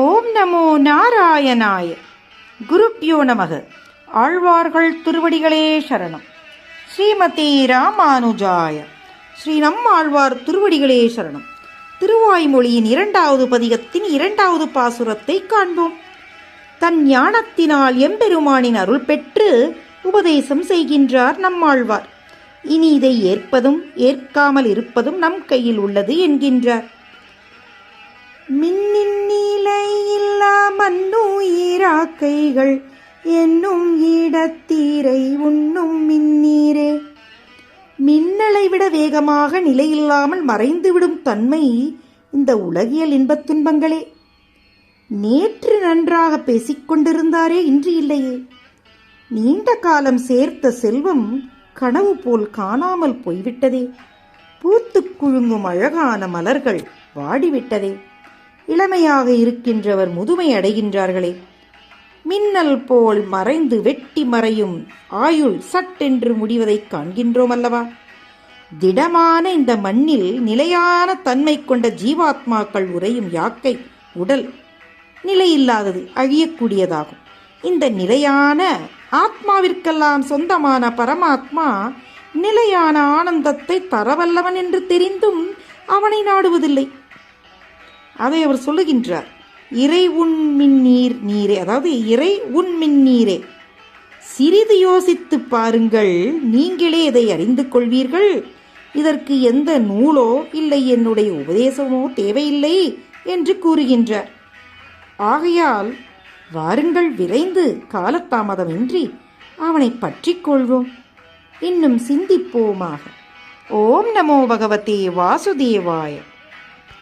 ஓம் நமோ நாராயணாய. குருப்யோ நமக. ஆழ்வார்கள் திருவடிகளே சரணம். ஸ்ரீமதி ராமானுஜாய. ஸ்ரீ நம்மாழ்வார் திருவடிகளே சரணம். திருவாய்மொழியின் 2வது பதிகத்தின் 2வது பாசுரத்தை காண்போம். தன் ஞானத்தினால் எம்பெருமானின் அருள் பெற்று உபதேசம் செய்கின்றார் நம்மாழ்வார். இனி இதை ஏற்பதும் ஏற்காமல் இருப்பதும் நம் கையில் உள்ளது என்கின்றார். மின்னின் நிலையில்லா மண்ணுயிராக்கைகள் என்னும் இடத்தீரை உண்ணும் மின்னீரே. மின்னலை விட வேகமாக நிலையில்லாமல் மறைந்துவிடும் தன்மை இந்த உலகியல் இன்பத் துன்பங்களே. நேற்று நன்றாக பேசிக்கொண்டிருந்தாரே, இன்று இல்லையே. நீண்ட காலம் சேர்த்த செல்வம் கனவு போல் காணாமல் போய்விட்டதே. பூத்து குழுங்கும் அழகான மலர்கள் வாடிவிட்டதே. இளமையாக இருக்கின்றவர் முதுமை அடைகின்றார்களே. மின்னல் போல் மறைந்து வெட்டி மறையும் ஆயுள் சட்டென்று முடிவதை காண்கின்றோம் அல்லவா? திடமான இந்த மண்ணில் நிலையான தன்மை கொண்ட ஜீவாத்மாக்கள் உறையும் யாக்கை உடல் நிலையில்லாதது, அழியக்கூடியதாகும். இந்த நிலையான ஆத்மாவிற்கெல்லாம் சொந்தமான பரமாத்மா நிலையான ஆனந்தத்தை தரவல்லவன் என்று தெரிந்தும் அவனை நாடுவதில்லை. அதை அவர் சொல்லுகின்றார். இறை உன் மின்னீர் நீரே, அதாவது இறை உன் மின்னீரே. சிறிது யோசித்து பாருங்கள், நீங்களே இதை அறிந்து கொள்வீர்கள். இதற்கு எந்த நூலோ இல்லை என்னுடைய உபதேசமோ தேவையில்லை என்று கூறுகின்றார். ஆகையால் வாருங்கள், விரைந்து காலதாமதமின்றி அவனை பற்றி கொள்வோம், இன்னும் சிந்திப்போமாக. ஓம் நமோ பகவதே வாசுதேவாய.